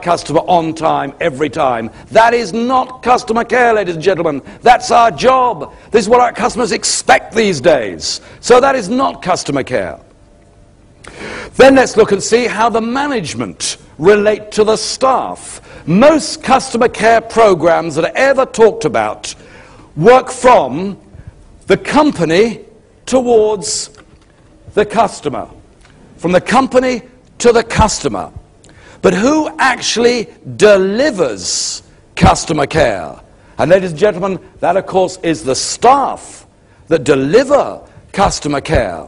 customer on time, every time. That is not customer care, ladies and gentlemen. That's our job. This is what our customers expect these days. So that is not customer care. Then let's look and see how the management relate to the staff. Most customer care programs that are ever talked about work from the company towards the customer. From the company to the customer. But who actually delivers customer care? And ladies and gentlemen, that of course is the staff that deliver customer care.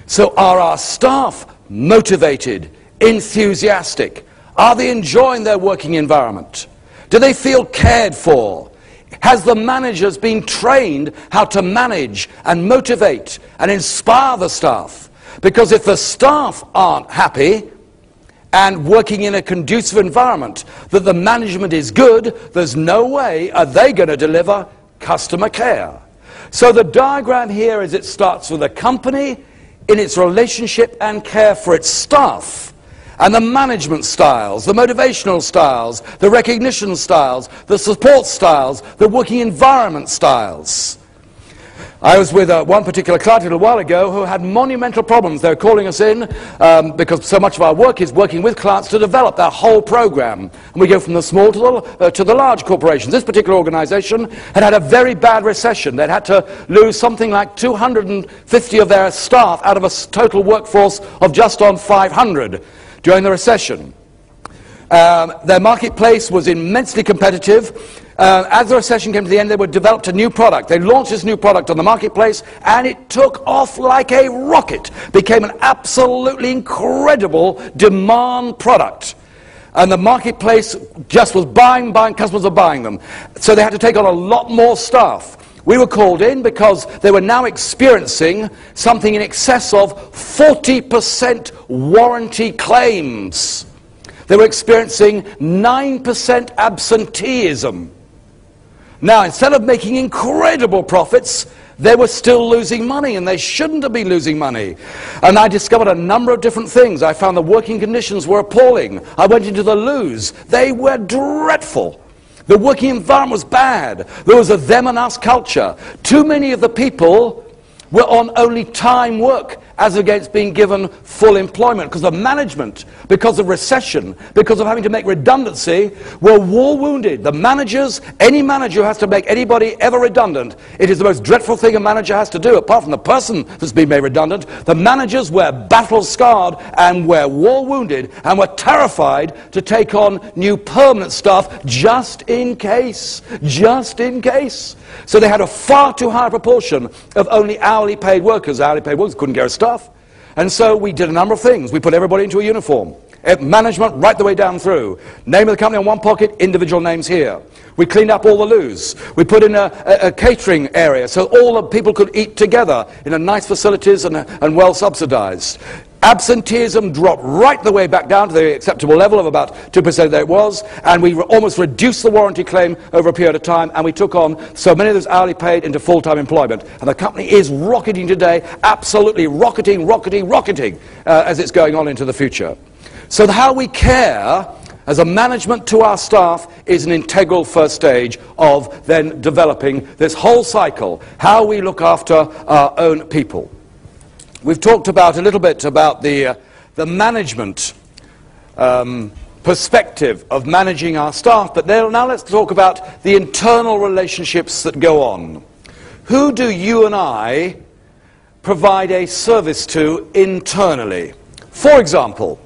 So are our staff motivated, enthusiastic? Are they enjoying their working environment? Do they feel cared for? Has the managers been trained how to manage and motivate and inspire the staff? Because if the staff aren't happy and working in a conducive environment, that the management is good, there's no way are they going to deliver customer care. So the diagram here is it starts with a company in its relationship and care for its staff, and the management styles, the motivational styles, the recognition styles, the support styles, the working environment styles. I was with one particular client a little while ago who had monumental problems. They were calling us in because so much of our work is working with clients to develop their whole program. And we go from the small to the large corporations. This particular organization had had a very bad recession. They'd had to lose something like 250 of their staff out of a total workforce of just on 500 during the recession. Their marketplace was immensely competitive. As the recession came to the end, they developed a new product. They launched this new product on the marketplace, and it took off like a rocket. Became an absolutely incredible demand product. And the marketplace just was buying, customers were buying them. So they had to take on a lot more staff. We were called in because they were now experiencing something in excess of 40% warranty claims. They were experiencing 9% absenteeism. Now, instead of making incredible profits, they were still losing money, and they shouldn't have been losing money. And I discovered a number of different things. I found the working conditions were appalling. I went into the loos. They were dreadful. The working environment was bad. There was a them and us culture. Too many of the people were on only time work as against being given full employment, because the management, because of recession, because of having to make redundancy, were war wounded. The managers, any manager who has to make anybody ever redundant, it is the most dreadful thing a manager has to do, apart from the person that's been made redundant. The managers were battle scarred and were war wounded and were terrified to take on new permanent staff just in case. Just in case. So they had a far too high proportion of only hourly paid workers. Hourly paid workers couldn't get a staff. And so we did a number of things. We put everybody into a uniform. Management right the way down through. Name of the company on one pocket, individual names here. We cleaned up all the loos. We put in a catering area so all the people could eat together in a nice facilities and well subsidized. Absenteeism dropped right the way back down to the acceptable level of about 2% that it was, and we almost reduced the warranty claim over a period of time, and we took on so many of those hourly paid into full-time employment. And the company is rocketing today, absolutely rocketing as it's going on into the future. So how we care as a management to our staff is an integral first stage of then developing this whole cycle, how we look after our own people. We've talked about a little bit about the management perspective of managing our staff, but now let's talk about the internal relationships that go on. Who do you and I provide a service to internally? For example,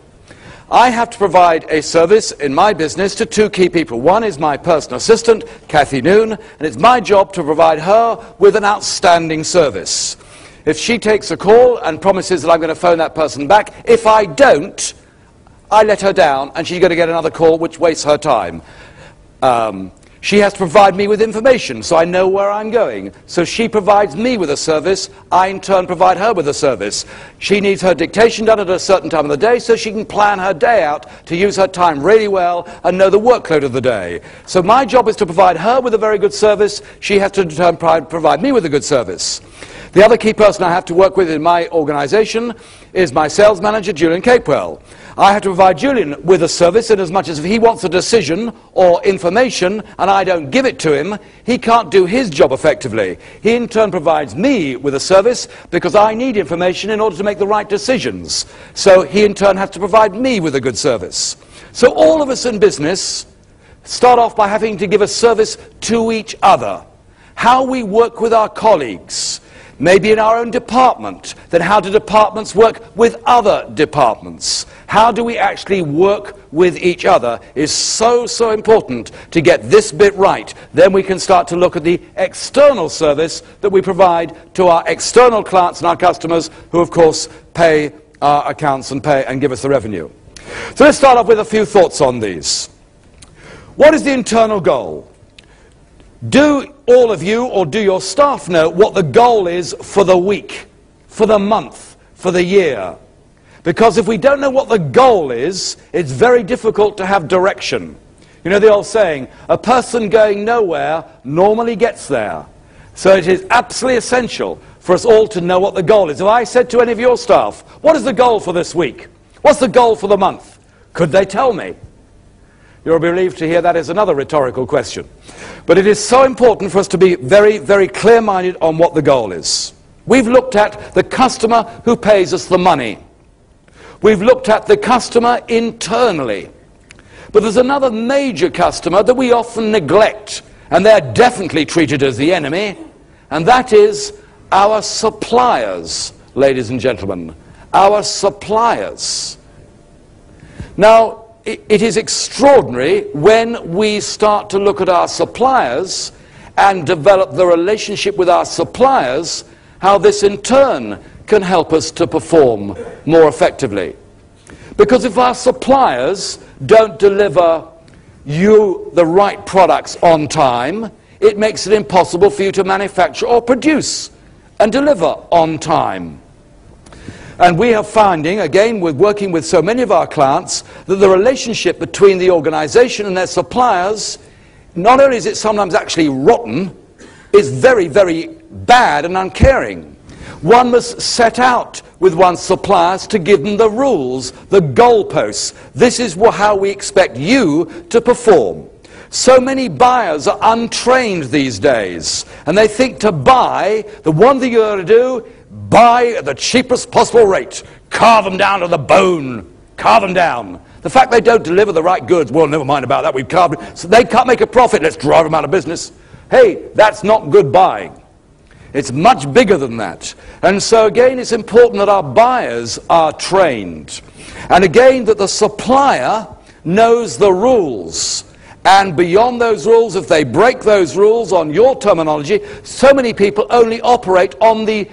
I have to provide a service in my business to two key people. One is my personal assistant, Kathy Noon, and it's my job to provide her with an outstanding service. If she takes a call and promises that I'm going to phone that person back, if I don't, I let her down and she's going to get another call which wastes her time. She has to provide me with information so I know where I'm going. So she provides me with a service, I in turn provide her with a service. She needs her dictation done at a certain time of the day so she can plan her day out to use her time really well and know the workload of the day. So my job is to provide her with a very good service, she has to in turn provide me with a good service. The other key person I have to work with in my organization is my sales manager, Julian Capewell. I have to provide Julian with a service in as much as if he wants a decision or information and I don't give it to him, he can't do his job effectively. He in turn provides me with a service because I need information in order to make the right decisions. So he in turn has to provide me with a good service. So all of us in business start off by having to give a service to each other. How we work with our colleagues, maybe in our own department, then how do departments work with other departments? How do we actually work with each other is so important to get this bit right. Then we can start to look at the external service that we provide to our external clients and our customers who of course pay our accounts and give us the revenue. So let's start off with a few thoughts on these. What is the internal goal? Do all of you or do your staff know what the goal is for the week, for the month, for the year? Because if we don't know what the goal is, it's very difficult to have direction. You know the old saying, a person going nowhere normally gets there. So it is absolutely essential for us all to know what the goal is. If I said to any of your staff, what is the goal for this week? What's the goal for the month? Could they tell me? You'll be relieved to hear that is another rhetorical question. But it is so important for us to be very clear-minded on what the goal is. We've looked at the customer who pays us the money. We've looked at the customer internally. But there's another major customer that we often neglect, and they're definitely treated as the enemy, and that is our suppliers, ladies and gentlemen. Our suppliers. Now, it is extraordinary when we start to look at our suppliers and develop the relationship with our suppliers, how this in turn can help us to perform more effectively. Because if our suppliers don't deliver you the right products on time, it makes it impossible for you to manufacture or produce and deliver on time. And we are finding, again, with working with so many of our clients, that the relationship between the organization and their suppliers, not only is it sometimes actually rotten, is very bad and uncaring. One must set out with one's suppliers to give them the rules, the goalposts. This is how we expect you to perform. So many buyers are untrained these days, and they think to buy, the one thing you ought to do, buy at the cheapest possible rate. Carve them down to the bone. Carve them down. The fact they don't deliver the right goods, well, never mind about that. We've carved them. So they can't make a profit. Let's drive them out of business. Hey, that's not good buying. It's much bigger than that. And so again, it's important that our buyers are trained. And again, that the supplier knows the rules. And beyond those rules, if they break those rules on your terminology, so many people only operate on the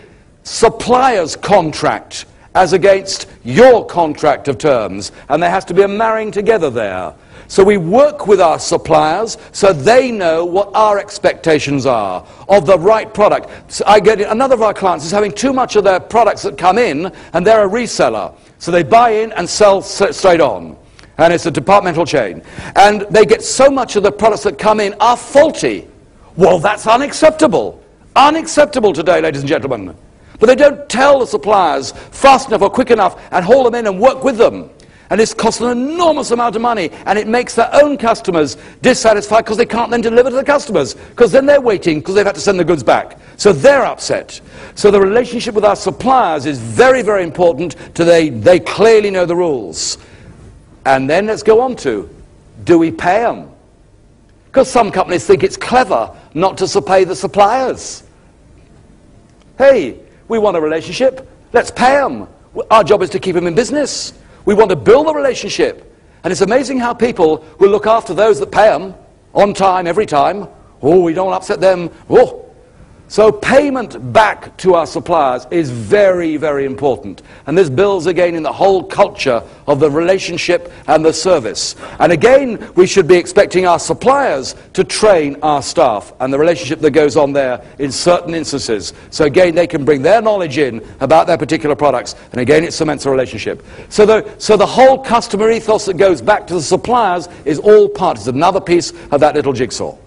supplier's contract as against your contract of terms, and there has to be a marrying together there. So we work with our suppliers so they know what our expectations are of the right product. So I get another of our clients is having too much of their products that come in, and they're a reseller, so they buy in and sell straight on, and it's a departmental chain, and they get so much of the products that come in are faulty. Well, that's unacceptable. Unacceptable today, ladies and gentlemen. But they don't tell the suppliers fast enough or quick enough and haul them in and work with them. And it's cost an enormous amount of money, and it makes their own customers dissatisfied because they can't then deliver to the customers, because then they're waiting because they've had to send the goods back. So they're upset. So the relationship with our suppliers is very important. They clearly know the rules. And then let's go on to, do we pay them? Because some companies think it's clever not to pay the suppliers. Hey, we want a relationship, let's pay them. Our job is to keep them in business. We want to build a relationship. And it's amazing how people will look after those that pay them on time, every time. Oh, we don't upset them. Oh. So payment back to our suppliers is very important. And this builds again in the whole culture of the relationship and the service. And again, we should be expecting our suppliers to train our staff and the relationship that goes on there in certain instances. So again, they can bring their knowledge in about their particular products. And again, it cements a relationship. So the whole customer ethos that goes back to the suppliers is all part. It's another piece of that little jigsaw.